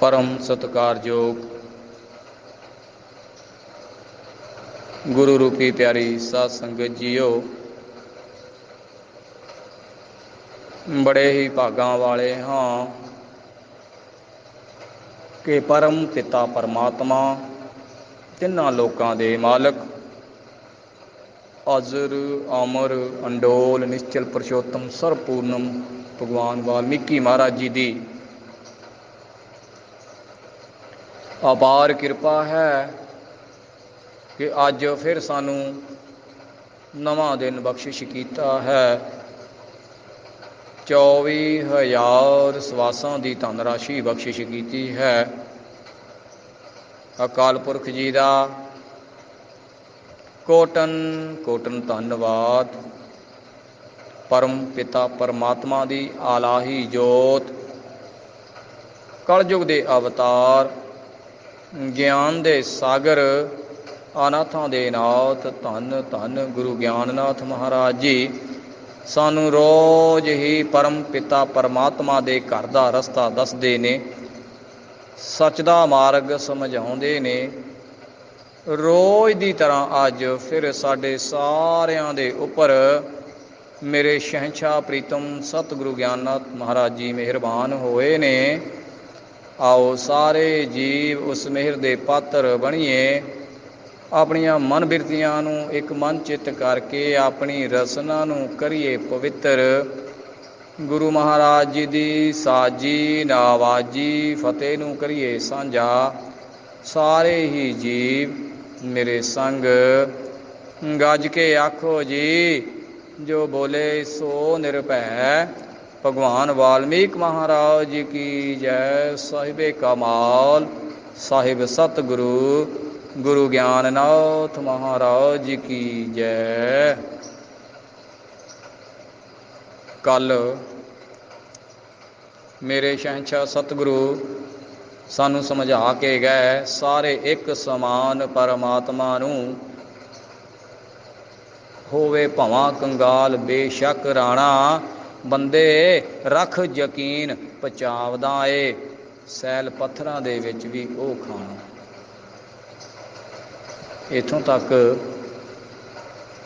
परम सत्कारयोग गुरु रूपी प्यारी साध संगत जीओ, बड़े ही भागां वाले हाँ कि परम पिता परमात्मा तिन्हां लोकां दे मालक अजर अमर अंडोल निश्चल पुरुषोत्तम सर्वपूर्णम भगवान वाल्मीकि महाराज जी की अपार किरपा है कि अज फिर सानू नवां दिन बख्शिश कीता है। 24,000 सवासां की धन राशि बख्शिश की है। अकाल पुरख जी का कोटन कोटन धन्यवाद। परम पिता परमात्मा की आलाही जोत, कलयुग के अवतार, ज्ञान दे सागर, अनाथां दे नाथ धन धन गुरु ज्ञाननाथ महाराज जी सानू रोज ही परम पिता परमात्मा दे घर दा रस्ता दसदे ने, सच दा मार्ग समझाउंदे ने। रोज दी तरह अज फिर साडे सारियां दे उपर मेरे शहंशाह प्रीतम सतगुरु ज्ञाननाथ महाराज जी मेहरबान होए ने। आओ सारे जीव उस मेहर दे पात्र बणीए, अपनियां मन बिरतियां नूं एक मन चित करके अपनी रसना नूं करिए पवित्र। गुरु महाराज जी दी साजी नावाजी फतेह नूं करिए सांझा। सारे ही जीव मेरे संग गज के आखो जी, जो बोले सो निरभै। भगवान वाल्मीकि महाराज जी की जय। साहिबे कमाल साहिब सतगुरु गुरु ज्ञाननाथ महाराज जी की जय। कल मेरे शहंशाह सतगुरु सानू समझा के गए, सारे एक समान परमात्मा नू होवे भवां कंगाल बेशक राणा, बंदे रख यकीन पचावदा ए, सैल पत्थरां दे विच भी ओ खाना। इत्थों तक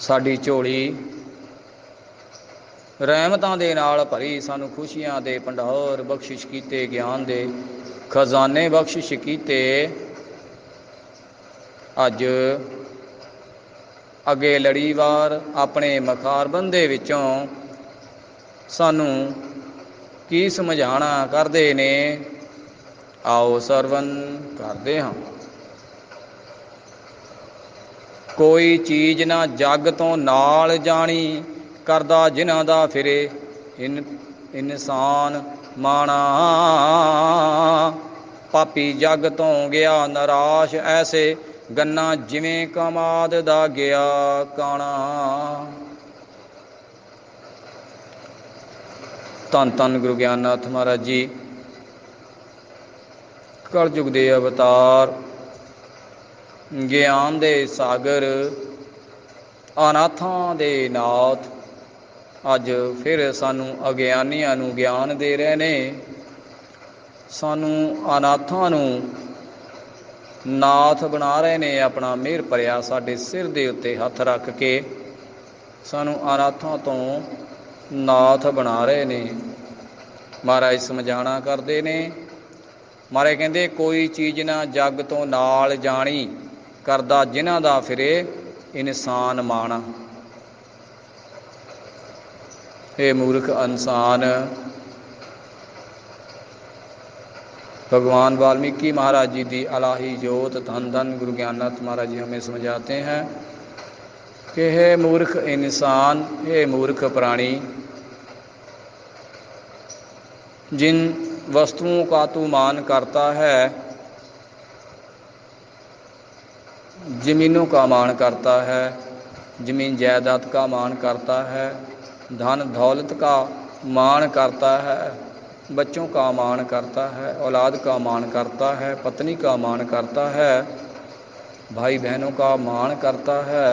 साडी झोली रहमतां दे नाल भरी, सानू खुशियां दे भंडार बख्शिश कीते, ज्ञान दे खजाने बख्शिश कीते। अज अगे लड़ीवार अपने मखारबंद दे विचों सानू की समझाना करदे ने, आओ सरवण करदे हां। कोई चीज़ ना जग तो नाल जानी, करदा जिन्हां दा फिरे इंसान माना। पापी जग तो गया नराश ऐसे, गन्ना जिवें कमाद दा गया काना। धन धन गुरु ज्ञाननाथ महाराज जी कलयुग दे अवतार, ज्ञान दे सागर, अनाथां दे नाथ अज फिर सानू अगियानियां नू ज्ञान दे रहे ने। सानू अनाथां नू नाथ बना रहे ने। अपना मेहर भरिया साडे सिर दे उत्ते हथ रख के सानू अनाथां तो नाथ बना रहे ने। महाराज समझाना करते ने। महाराज कहते कोई चीज़ ना जग तो नाल जानी, करदा जिन्हां दा फिरे इंसान माना। हे मूर्ख इंसान, भगवान वाल्मीकि महाराज जी की अलाही जोत धन धन गुरु ज्ञाननाथ महाराज जी हमें समझाते हैं कि हे मूर्ख इंसान, हे मूर्ख प्राणी, जिन वस्तुओं का तू मान करता है, जमीनों का मान करता है, जमीन जायदाद का मान करता है, धन दौलत का मान करता है, बच्चों का मान करता है, औलाद का मान करता है, पत्नी का मान करता है, भाई बहनों का मान करता है।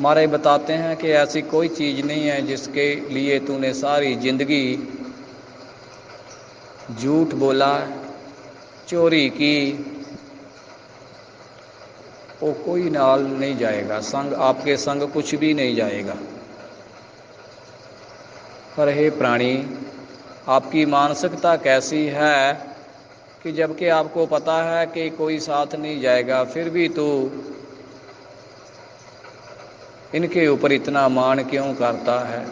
महाराज बताते हैं कि ऐसी कोई चीज़ नहीं है जिसके लिए तूने सारी जिंदगी झूठ बोला, चोरी की, वो कोई नाल नहीं जाएगा, संग आपके संग कुछ भी नहीं जाएगा। पर हे प्राणी, आपकी मानसिकता कैसी है कि जबकि आपको पता है कि कोई साथ नहीं जाएगा, फिर भी तू इनके ऊपर इतना मान क्यों करता है।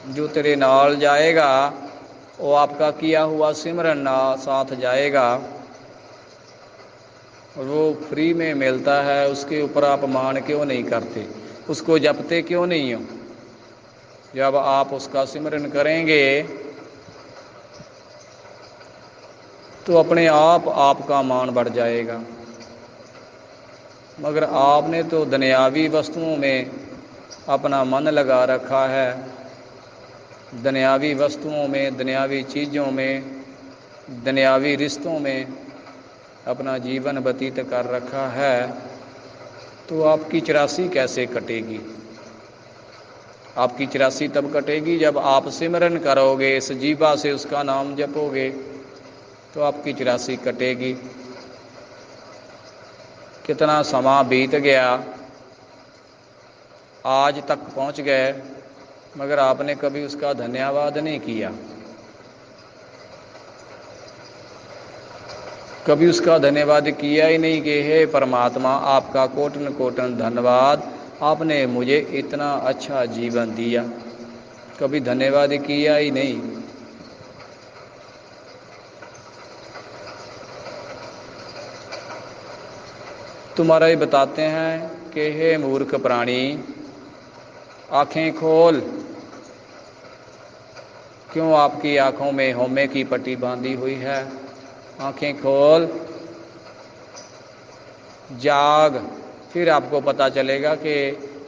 जो तेरे नाल जाएगा वो आपका किया हुआ सिमरन ना साथ जाएगा, और वो फ्री में मिलता है, उसके ऊपर आप मान क्यों नहीं करते, उसको जपते क्यों नहीं हो। जब आप उसका सिमरन करेंगे तो अपने आप आपका मान बढ़ जाएगा। मगर आपने तो दुनियावी वस्तुओं में अपना मन लगा रखा है, दुनियावी वस्तुओं में, दुनियावी चीज़ों में, दुनियावी रिश्तों में अपना जीवन व्यतीत कर रखा है। तो आपकी 84 कैसे कटेगी। आपकी 84 तब कटेगी जब आप सिमरन करोगे, इस जीवा से उसका नाम जपोगे, तो आपकी 84 कटेगी। कितना समा बीत गया, आज तक पहुंच गए, मगर आपने कभी उसका धन्यवाद नहीं किया, कभी उसका धन्यवाद किया ही नहीं कि हे परमात्मा, आपका कोटन कोटन धन्यवाद, आपने मुझे इतना अच्छा जीवन दिया। कभी धन्यवाद किया ही नहीं। तुम्हारा ही बताते हैं कि हे मूर्ख प्राणी, आंखें खोल। क्यों आपकी आंखों में होमे की पट्टी बांधी हुई है। आंखें खोल, जाग, फिर आपको पता चलेगा कि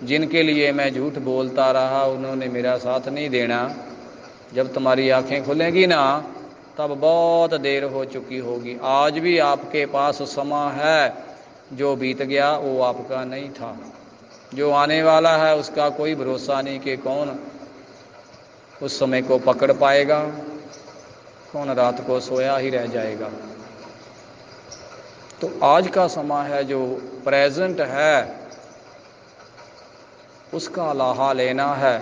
जिनके लिए मैं झूठ बोलता रहा उन्होंने मेरा साथ नहीं देना। जब तुम्हारी आंखें खुलेंगी ना, तब बहुत देर हो चुकी होगी। आज भी आपके पास समय है, जो बीत गया वो आपका नहीं था। जो आने वाला है उसका कोई भरोसा नहीं कि कौन उस समय को पकड़ पाएगा, कौन रात को सोया ही रह जाएगा। तो आज का समय है, जो प्रेजेंट है, उसका लाहा लेना है,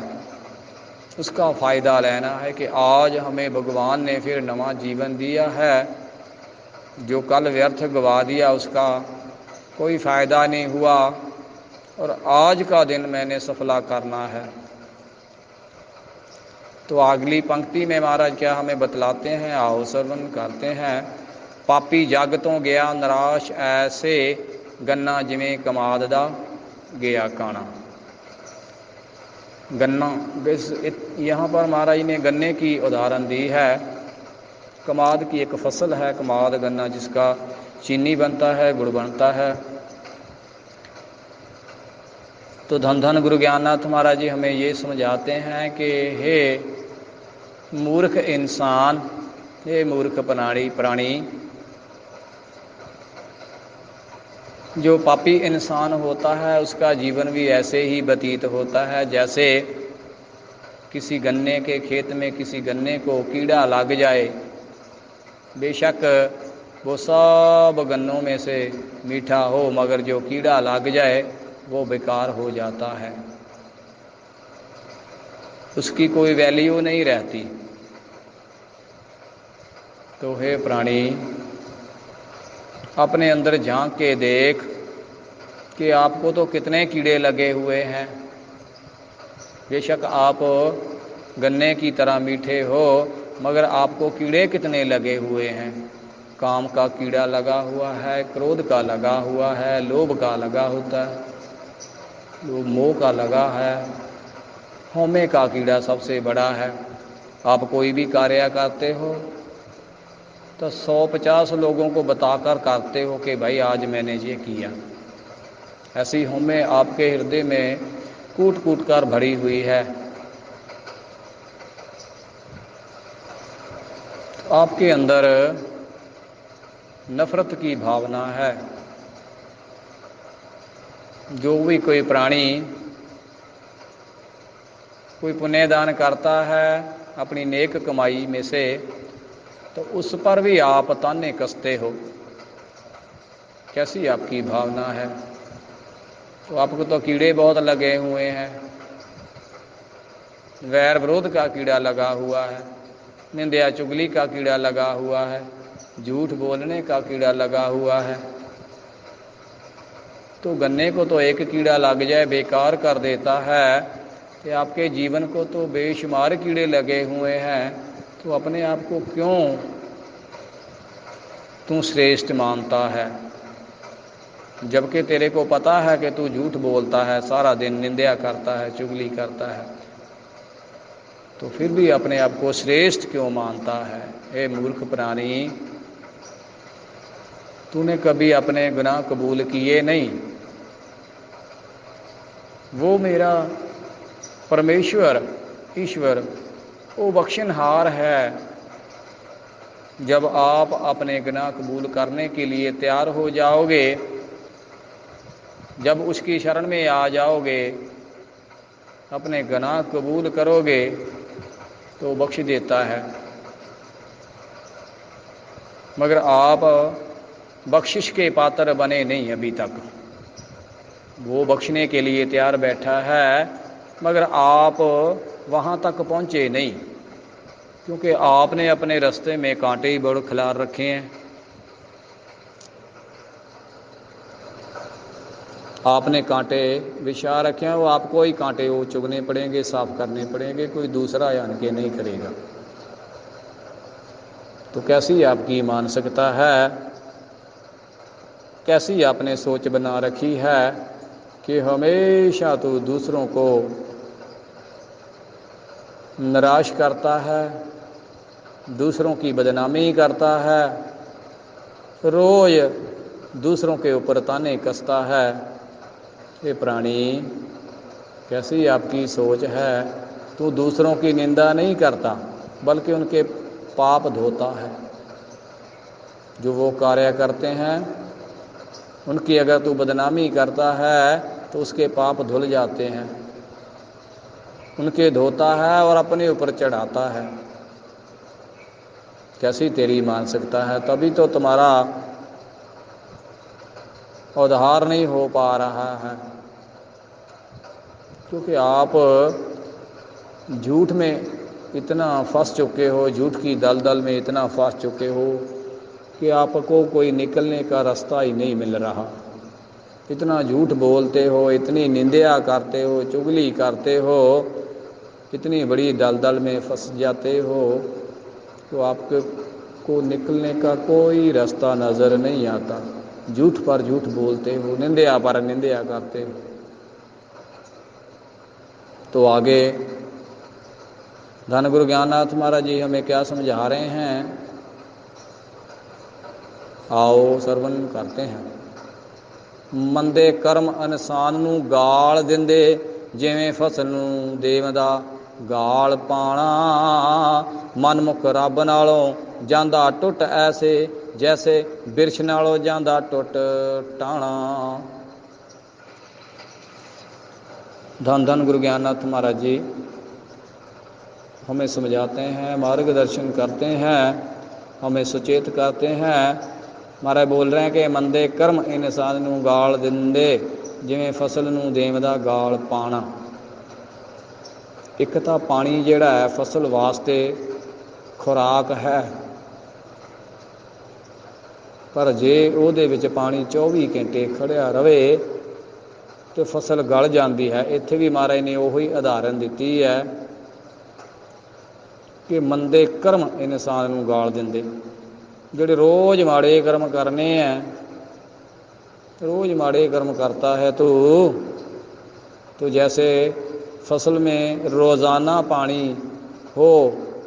उसका फ़ायदा लेना है कि आज हमें भगवान ने फिर नवा जीवन दिया है। जो कल व्यर्थ गवा दिया उसका कोई फ़ायदा नहीं हुआ, और आज का दिन मैंने सफला करना है। तो अगली पंक्ति में महाराज क्या हमें बतलाते हैं, आओ श्रवण करते हैं। पापी जग तो गया निराश, ऐसे गन्ना जिमें कमाद दा गया काना। गन्ना, यहाँ पर महाराज ने गन्ने की उदाहरण दी है। कमाद की एक फसल है, कमाद गन्ना, जिसका चीनी बनता है, गुड़ बनता है। तो धन धन गुरु ज्ञाननाथ महाराज जी हमें ये समझाते हैं कि हे मूर्ख इंसान, हे मूर्ख प्राणी, जो पापी इंसान होता है उसका जीवन भी ऐसे ही व्यतीत होता है जैसे किसी गन्ने के खेत में किसी गन्ने को कीड़ा लग जाए। बेशक वो सब गन्नों में से मीठा हो, मगर जो कीड़ा लग जाए वो बेकार हो जाता है, उसकी कोई वैल्यू नहीं रहती। तो हे प्राणी, अपने अंदर झांक के देख कि आपको तो कितने कीड़े लगे हुए हैं। बेशक आप गन्ने की तरह मीठे हो, मगर आपको कीड़े कितने लगे हुए हैं। काम का कीड़ा लगा हुआ है, क्रोध का लगा हुआ है, लोभ का लगा होता है, मोह का लगा है, होमे का कीड़ा सबसे बड़ा है। आप कोई भी कार्य करते हो तो 150 लोगों को बताकर करते हो कि भाई आज मैंने ये किया। ऐसी होमे आपके हृदय में कूट कूट कर भरी हुई है। आपके अंदर नफरत की भावना है। जो भी कोई प्राणी कोई पुण्य दान करता है अपनी नेक कमाई में से, तो उस पर भी आप ताने कसते हो। कैसी आपकी भावना है? तो आपको तो कीड़े बहुत लगे हुए हैं, वैर विरोध का कीड़ा लगा हुआ है, निंदा चुगली का कीड़ा लगा हुआ है, झूठ बोलने का कीड़ा लगा हुआ है। तो गन्ने को तो एक कीड़ा लग जाए बेकार कर देता है, कि आपके जीवन को तो बेशुमार कीड़े लगे हुए हैं। तो अपने आप को क्यों तू श्रेष्ठ मानता है? जबकि तेरे को पता है कि तू झूठ बोलता है, सारा दिन निंदा करता है, चुगली करता है, तो फिर भी अपने आप को श्रेष्ठ क्यों मानता है? हे मूर्ख प्राणी, तूने कभी अपने गुनाह कबूल किए नहीं। वो मेरा परमेश्वर ईश्वर वो बख्शनहार है। जब आप अपने गुनाह कबूल करने के लिए तैयार हो जाओगे, जब उसकी शरण में आ जाओगे, अपने गुनाह कबूल करोगे, तो बख्श देता है। मगर आप बख्शिश के पात्र बने नहीं अभी तक। वो बख्शने के लिए तैयार बैठा है, मगर आप वहाँ तक पहुँचे नहीं, क्योंकि आपने अपने रास्ते में कांटे ही बड़ खिलार रखे हैं। आपने कांटे बिछा रखे हैं, वो आपको ही कांटे वो चुगने पड़ेंगे, साफ करने पड़ेंगे, कोई दूसरा यान के नहीं करेगा। तो कैसी आपकी मानसिकता है, कैसी आपने सोच बना रखी है कि हमेशा तो दूसरों को निराश करता है, दूसरों की बदनामी करता है, रोज दूसरों के ऊपर ताने कसता है। ये प्राणी, कैसी आपकी सोच है? तू दूसरों की निंदा नहीं करता, बल्कि उनके पाप धोता है। जो वो कार्य करते हैं उनकी अगर तू बदनामी करता है तो उसके पाप धुल जाते हैं, उनके धोता है और अपने ऊपर चढ़ाता है। कैसी तेरी मानसिकता है? तभी तो तुम्हारा उद्धार नहीं हो पा रहा है, क्योंकि आप झूठ में इतना फंस चुके हो, झूठ की दलदल में इतना फंस चुके हो कि आपको कोई निकलने का रास्ता ही नहीं मिल रहा। इतना झूठ बोलते हो, इतनी निंदा करते हो, चुगली करते हो, इतनी बड़ी दलदल में फंस जाते हो, तो आपको निकलने का कोई रास्ता नज़र नहीं आता। झूठ पर झूठ बोलते हो, निंदा पर निंदा करते हो। तो आगे धन गुरु ज्ञाननाथ महाराज जी हमें क्या समझा रहे हैं, आओ श्रवण करते हैं। मंदे कर्म इनसान नू गाल दिंदे, जिवें फसल नू देवदा गाल पाना। मनमुख रब नालों जांदा टुट ऐसे, जैसे बिरछ नालों जांदा टुट टाणा। धन धन गुरु ज्ञाननाथ महाराज जी हमें समझाते हैं, मार्गदर्शन करते हैं, हमें सुचेत करते हैं। महाराज बोल रहे हैं कि मंदे कर्म इंसान नू गाल दिंदे, जिवें फसल नू देवदा गाल पाना। एक तो पानी जिहड़ा है फसल वास्ते खुराक है, पर जे उहदे विच पानी 24 घंटे खड़िया रहे तो फसल गल जाती है। इत्थे भी महाराज ने उही उदाहरण दिती है कि मंदे कर्म इंसान नू गाल दिंदे, जिहड़े रोज़ माड़े कर्म करने हैं, रोज़ माड़े कर्म करता है तो जैसे फसल में रोज़ाना पानी हो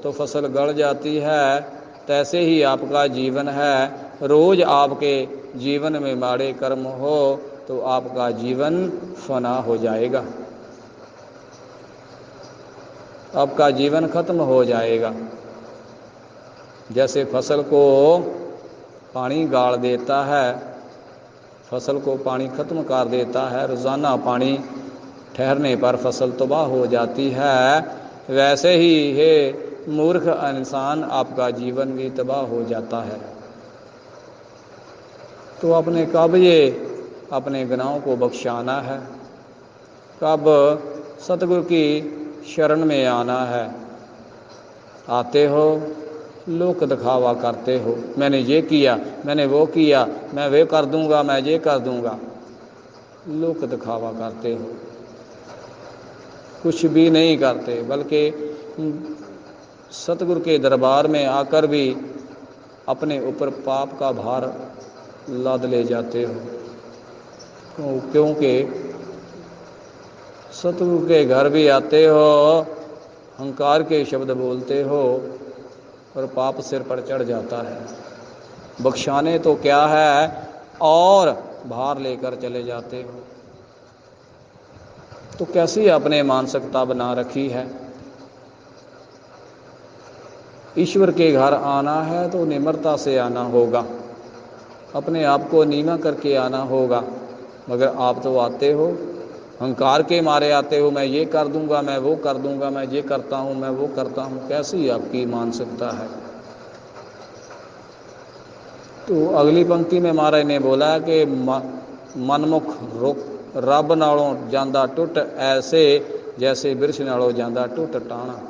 तो फसल गल जाती है, तैसे ही आपका जीवन है। रोज़ आपके जीवन में माड़े कर्म हो तो आपका जीवन फना हो जाएगा, आपका जीवन खत्म हो जाएगा। जैसे फसल को पानी गाल देता है, फसल को पानी खत्म कर देता है, रोज़ाना पानी ठहरने पर फसल तबाह हो जाती है, वैसे ही हे मूर्ख इंसान आपका जीवन भी तबाह हो जाता है। तो आपने कब ये अपने गुनाहों को बख्शाना है, कब सतगुरु की शरण में आना है। आते हो लोक दिखावा करते हो, मैंने ये किया, मैंने वो किया, मैं वे कर दूंगा, मैं ये कर दूंगा, लोक दिखावा करते हो, कुछ भी नहीं करते, बल्कि सतगुरु के दरबार में आकर भी अपने ऊपर पाप का भार लाद ले जाते हो। क्योंकि सतगुरु के घर भी आते हो, अहंकार के शब्द बोलते हो और पाप सिर पर चढ़ जाता है। बख्शाने तो क्या है, और भार लेकर चले जाते हो। तो कैसी आपने मानसिकता बना रखी है। ईश्वर के घर आना है तो निम्रता से आना होगा, अपने आप को नीवा करके आना होगा। मगर आप तो आते हो अहंकार के मारे आते हो, मैं ये कर दूंगा, मैं वो कर दूंगा, मैं ये करता हूँ, मैं वो करता हूँ। कैसी आपकी मानसिकता है। तो अगली पंक्ति में महाराज ने बोला कि मनमुख रब नालों जांदा टुट ऐसे, जैसे बिरछ नालों जांदा टुट टाणा।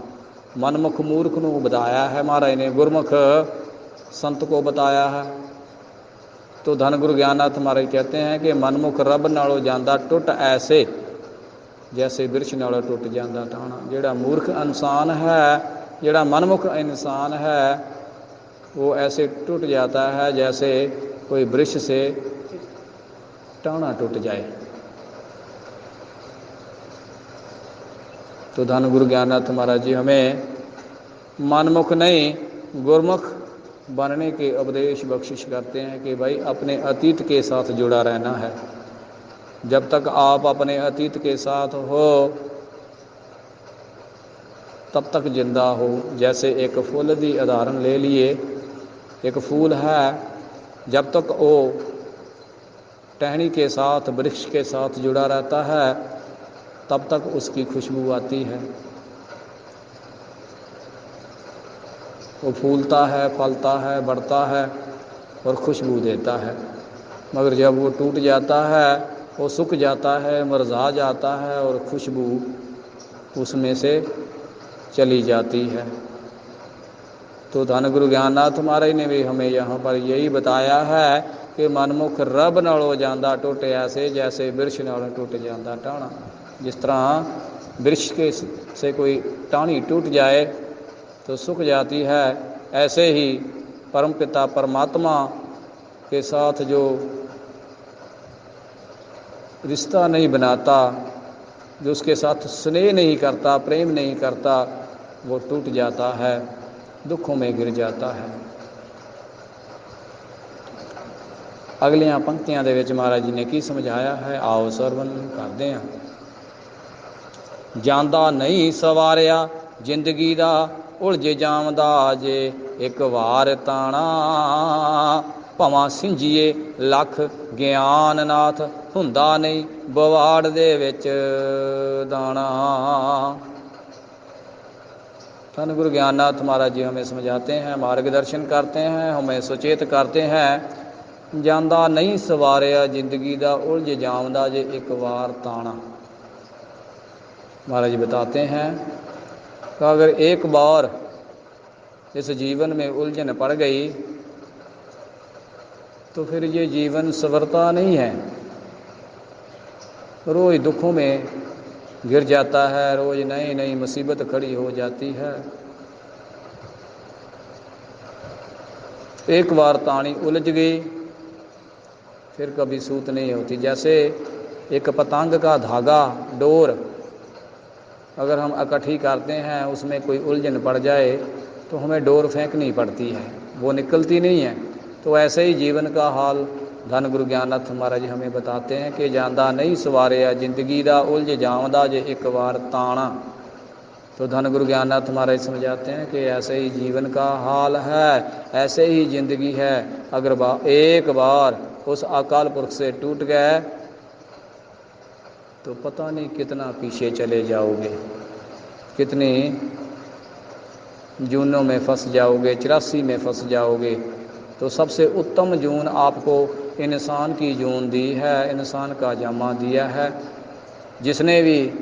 मनमुख मूर्ख को बताया है महाराज ने, गुरमुख संत को बताया है। तो धन गुरु ज्ञाननाथ महाराज कहते हैं कि मनमुख रब नालों जांदा टुट ऐसे, जैसे बिरछ नालों टुट जांदा टाणा। जेड़ा मूर्ख इंसान है, जेड़ा मनमुख इंसान है, वो ऐसे टूट जाता है जैसे कोई वृक्ष से टाना टूट जाए। तो धन गुरु ज्ञाननाथ महाराज जी हमें मनमुख नहीं गुरमुख बनने के उपदेश बख्शिश करते हैं कि भाई अपने अतीत के साथ जुड़ा रहना है। जब तक आप अपने अतीत के साथ हो तब तक जिंदा हो। जैसे एक फूल की उदाहरण ले लिए, एक फूल है, जब तक वो टहनी के साथ वृक्ष के साथ जुड़ा रहता है तब तक उसकी खुशबू आती है, वो फूलता है, फलता है, बढ़ता है और खुशबू देता है। मगर जब वो टूट जाता है, वो सूख जाता है, मुरझा जाता है और खुशबू उसमें से चली जाती है। तो धन गुरु ज्ञाननाथ महाराज ने भी हमें यहाँ पर यही बताया है कि मनमुख रब नालों जांदा टुट ऐसे, जैसे बिरछ नालों टुट जांदा टाणा। जिस तरह वृक्ष के से कोई टाणी टूट जाए तो सूख जाती है, ऐसे ही परमपिता परमात्मा के साथ जो रिश्ता नहीं बनाता, जो उसके साथ स्नेह नहीं करता, प्रेम नहीं करता, वो टूट जाता है, दुखों में गिर जाता है। अगलियां पंक्तियां दे विच महाराज जी ने की समझाया है, आओ सरवण करते हैं। ਜਾਂਦਾ नहीं सवारिया जिंदगी दा उलझ जावदा जे एक वार ताना। भवां सिंझिए लख ज्ञान नाथ हुंदा नहीं बवाड़ दे विच दाना। धन गुरु ज्ञाननाथ महाराज जी हमें समझाते हैं, मार्गदर्शन करते हैं, हमें सुचेत करते हैं। ਜਾਂਦਾ नहीं सवारिया जिंदगी दा उलझ जावदा जे एक वार ताना। महाराज जी बताते हैं कि अगर एक बार इस जीवन में उलझन पड़ गई तो फिर ये जीवन संवरता नहीं है, रोज दुखों में गिर जाता है, रोज नई नई मुसीबत खड़ी हो जाती है। एक बार तानी उलझ गई फिर कभी सूत नहीं होती। जैसे एक पतंग का धागा, डोर अगर हम इकट्ठी करते हैं, उसमें कोई उलझन पड़ जाए तो हमें डोर फेंकनी पड़ती है, वो निकलती नहीं है। तो ऐसे ही जीवन का हाल धन गुरु ज्ञाननाथ महाराज जी हमें बताते हैं कि ਜਾਂਦਾ नहीं सवारिया जिंदगी दा उलझ जावदा जे एक बार ताना। तो धन गुरु ज्ञाननाथ महाराज समझाते हैं कि ऐसे ही जीवन का हाल है, ऐसे ही जिंदगी है। अगर एक बार उस अकाल पुरख से टूट गए तो पता नहीं कितना पीछे चले जाओगे, कितनी जूनों में फंस जाओगे, 84 में फंस जाओगे। तो सबसे उत्तम जून आपको इंसान की जून दी है, इंसान का जामा दिया है। जिसने भी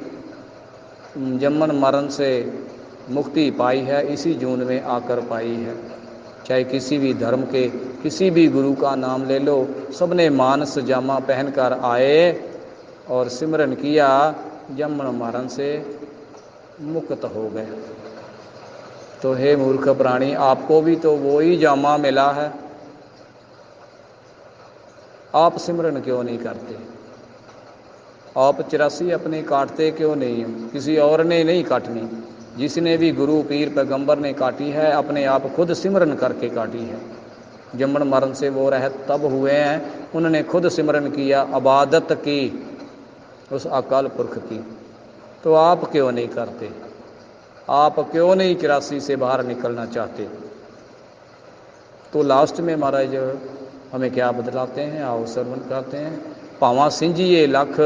जन्म मरण से मुक्ति पाई है इसी जून में आकर पाई है। चाहे किसी भी धर्म के किसी भी गुरु का नाम ले लो, सबने मानस जामा पहनकर आए और सिमरन किया, जन्म मरण से मुक्त हो गए। तो हे मूर्ख प्राणी, आपको भी तो वो ही जामा मिला है, आप सिमरन क्यों नहीं करते? आप 84 अपने काटते क्यों नहीं? किसी और ने नहीं काटनी। जिसने भी गुरु पीर पैगंबर ने काटी है, अपने आप खुद सिमरन करके काटी है। जन्म मरण से वो रह तब हुए हैं, उन्होंने खुद सिमरन किया, इबादत की उस अकाल पुरख की। तो आप क्यों नहीं करते? आप क्यों नहीं 84 से बाहर निकलना चाहते? तो लास्ट में महाराज हमें क्या बदलाते हैं, आओ श्रवण करते हैं। ਭਾਵਾਂ ਸਿੰਝੀਏ ਲੱਖ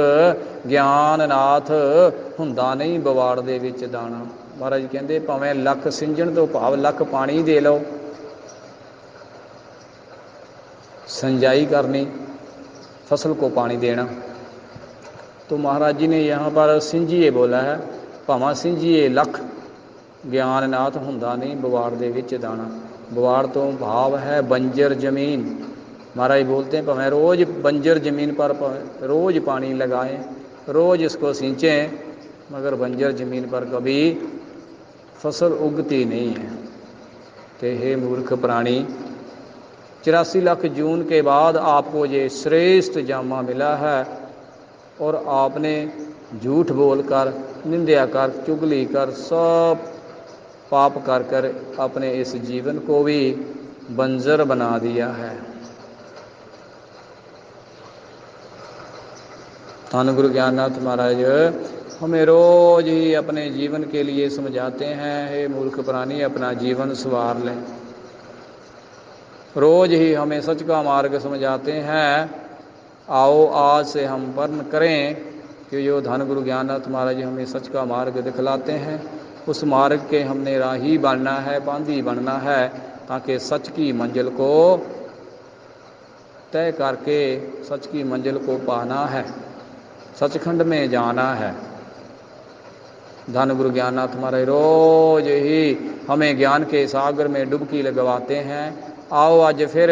ਗਿਆਨ ਨਾਥ ਹੁੰਦਾ ਨਹੀਂ ਬਵਾੜ ਦੇ ਵਿੱਚ ਦਾਣਾ। ਮਹਾਰਾਜ ਕਹਿੰਦੇ ਭਾਵੇਂ ਲੱਖ ਸਿੰਝਣ ਤੋਂ ਭਾਵ ਲੱਖ ਪਾਣੀ ਦੇ ਲਓ, संजाई करनी, फसल को पानी देना। तो महाराज जी ने यहाँ पर सिंझीए बोला है, भावां सिंझीए लख ज्ञान नाथ हुंदा नहीं बवाड़ दे विच दाना। बवाड़ तो भाव है बंजर जमीन। महाराज बोलते हैं भावें रोज़ बंजर ज़मीन पर रोज़ पानी लगाएं, रोज़ इसको सींचें, मगर बंजर ज़मीन पर कभी फसल उगती नहीं है। तो हे मूर्ख प्राणी, 84 लाख जून के बाद आपको ये श्रेष्ठ जामा मिला है और आपने झूठ बोलकर, निंदा कर, चुगली कर, सब पाप कर कर अपने इस जीवन को भी बंजर बना दिया है। धन गुरु ज्ञाननाथ महाराज हमें रोज ही अपने जीवन के लिए समझाते हैं, हे मूर्ख प्राणी अपना जीवन संवार लें। रोज ही हमें सच का मार्ग समझाते हैं। आओ आज से हम वर्ण करें कि जो धन गुरु ज्ञाननाथ महाराज हमें सच का मार्ग दिखलाते हैं, उस मार्ग के हमने राही बनना है, बांधी बनना है, ताकि सच की मंजिल को तय करके सच की मंजिल को पाना है, सचखंड में जाना है। धन गुरु ज्ञाननाथ महाराज रोज ही हमें ज्ञान के सागर में डुबकी लगवाते हैं। आओ आज फिर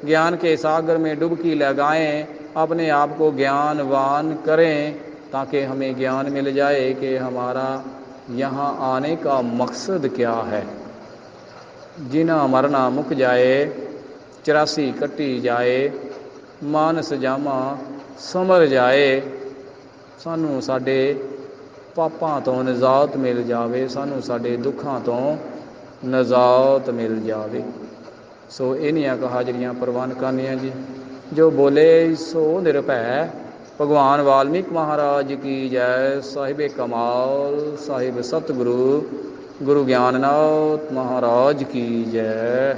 ज्ञान के सागर में डुबकी लगाएं, अपने आप को ज्ञानवान करें, ताकि हमें ज्ञान मिल जाए कि हमारा यहाँ आने का मकसद क्या है। जीना मरना मुक जाए, 84 कटी जाए, मानस जामा समर जाए, सानू साडे पापां तो निजात मिल जावे, सानू साडे दुखां तो निजात मिल जावे। सो इन्हियां क हाजरियां प्रवान करनियां जी। जो बोले सो निरभै। भगवान वाल्मीकि महाराज की जय। साहिब कमाल साहिब सतगुरु गुरु ज्ञाननाथ महाराज की जय।